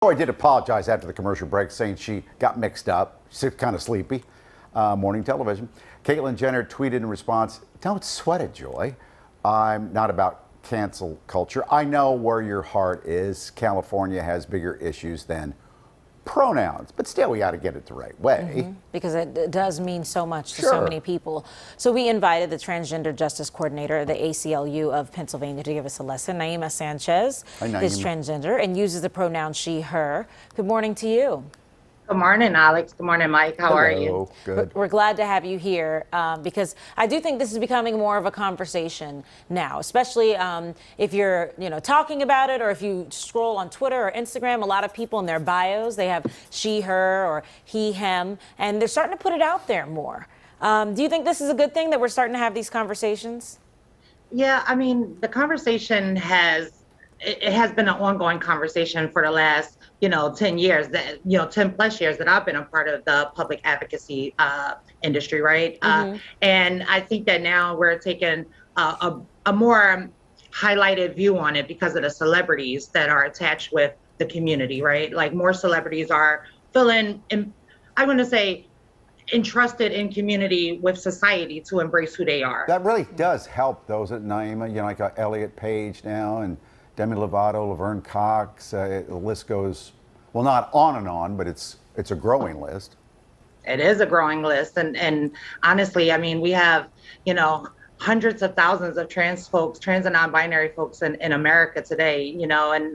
I did apologize after the commercial break, saying she got mixed up. She's kind of sleepy. Morning television. Caitlyn Jenner tweeted in response, "Don't sweat it, Joy. I'm not about cancel culture. I know where your heart is. California has bigger issues than pronouns, but still we got to get it the right way." Because it does mean so much to so many people. So we invited the Transgender Justice Coordinator of the ACLU of Pennsylvania to give us a lesson. Naima Sanchez is transgender and uses the pronoun she, her. Good morning to you. Good morning, Alex. Good morning, Mike. How are you? Good. We're glad to have you here because I do think this is becoming more of a conversation now, especially if you're, talking about it, or if you scroll on Twitter or Instagram. A lot of people in their bios, they have she, her, or he, him, and they're starting to put it out there more. Do you think this is a good thing that we're starting to have these conversations? Yeah, I mean, the conversation has been an ongoing conversation for the last 10 years, 10 plus years that I've been a part of the public advocacy industry, right? And I think that now we're taking a more highlighted view on it because of the celebrities that are attached with the community, right? Like more celebrities are feeling, I'm going to say, entrusted in community with society to embrace who they are. That really does help those at Naima, like Elliot Page now, and Demi Lovato, Laverne Cox, the list goes, well, not on and on, but it's a growing list. It is a growing list. And honestly, I mean, we have, hundreds of thousands of trans folks, trans and non-binary folks in America today, and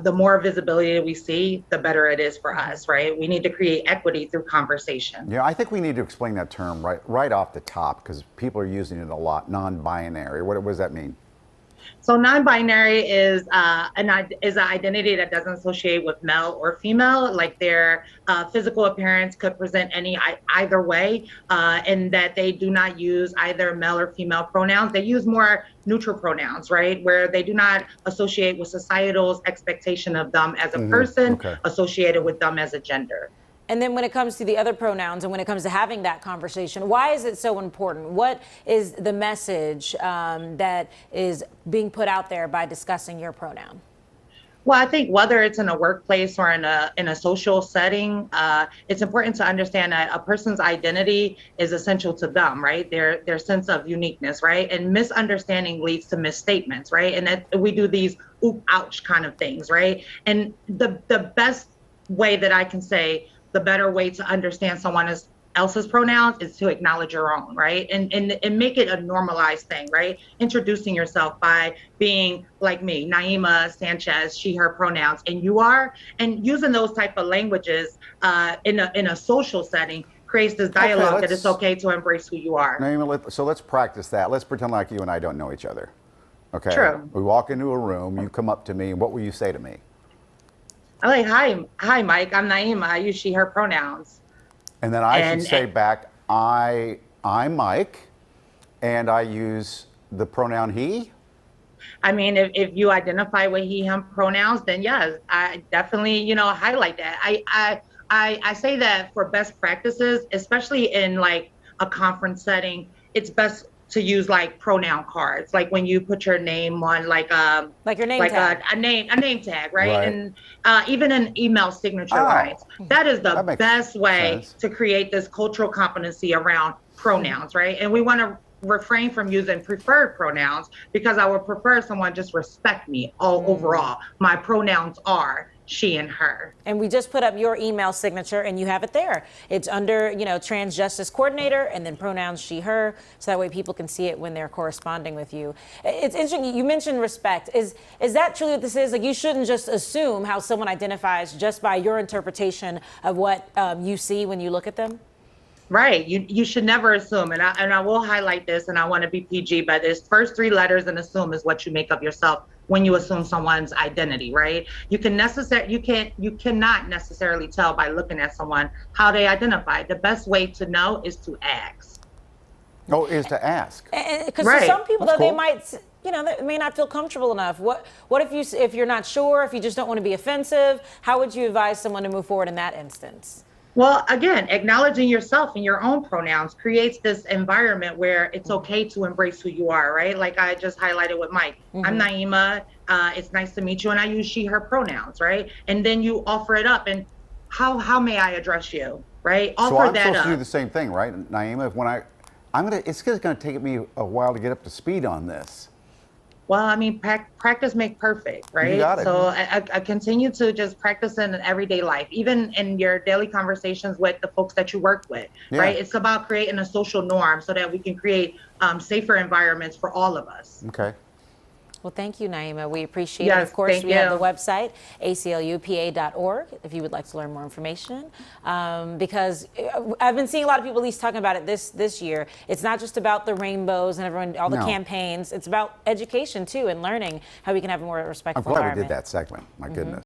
the more visibility we see, the better it is for us, right? We need to create equity through conversation. Yeah, I think we need to explain that term right off the top, because people are using it a lot, non-binary. What does that mean? So non-binary is an identity that doesn't associate with male or female, like their physical appearance could present either way, and that they do not use either male or female pronouns. They use more neutral pronouns, right? Where they do not associate with societal's expectation of them as a person, associated with them as a gender. And then when it comes to the other pronouns and when it comes to having that conversation, why is it so important? What is the message that is being put out there by discussing your pronoun? Well, I think whether it's in a workplace or in a social setting, it's important to understand that a person's identity is essential to them, right? Their sense of uniqueness, right? And misunderstanding leads to misstatements, right? And that we do these oop, ouch kind of things, right? And the best way that I can say, the better way to understand someone else's pronouns is to acknowledge your own, right? And make it a normalized thing, right? Introducing yourself by being like me, Naima Sanchez, she, her pronouns, and you are, and using those type of languages in a social setting creates this dialogue that it's okay to embrace who you are. Naima, so let's practice that. Let's pretend like you and I don't know each other. Okay. True. We walk into a room, you come up to me, and what will you say to me? I'm like, hi, Mike. I'm Naima. I use she, her pronouns. And then I should say back, I'm Mike, and I use the pronoun he. I mean, if you identify with he, him pronouns, then yes, I definitely, highlight that. I say that for best practices, especially in like a conference setting, it's best to use like pronoun cards, like when you put your name on like your name tag. a name tag, right? And even an email signature lines. That is the best way to create this cultural competency around pronouns, right? And we want to refrain from using preferred pronouns because I would prefer someone just respect me overall. My pronouns are she and her. And we just put up your email signature and you have it there. It's under, Trans Justice Coordinator and then pronouns she, her. So that way people can see it when they're corresponding with you. It's interesting. You mentioned respect. Is that truly what this is? Like, you shouldn't just assume how someone identifies just by your interpretation of what you see when you look at them? Right. You should never assume. And I will highlight this, and I want to be PG, but this first three letters in assume is what you make of yourself when you assume someone's identity, right? You cannot necessarily tell by looking at someone how they identify. The best way to know is to ask. Oh, is to ask. Because for some people, though, they might, they may not feel comfortable enough. What if you're not sure, if you just don't want to be offensive, how would you advise someone to move forward in that instance? Well, again, acknowledging yourself and your own pronouns creates this environment where it's okay to embrace who you are, right? Like I just highlighted with Mike. I'm Naima, it's nice to meet you, and I use she, her pronouns, right? And then you offer it up, and how may I address you, right? So Offer I'm that supposed to do up. the same thing, right, Naima? If when it's just going to take me a while to get up to speed on this. Well, I mean, practice make perfect, right? You got it. So I continue to just practice in everyday life, even in your daily conversations with the folks that you work with, Yeah. right? It's about creating a social norm so that we can create safer environments for all of us. Okay. Well, thank you, Naima. We appreciate it. Yes, Of course, thank we have you. the website, aclupa.org, if you would like to learn more information. Because I've been seeing a lot of people at least talking about it this year. It's not just about the rainbows and everyone, all the No. campaigns. It's about education, too, and learning how we can have a more I'm respectful glad we environment. did that segment. My goodness.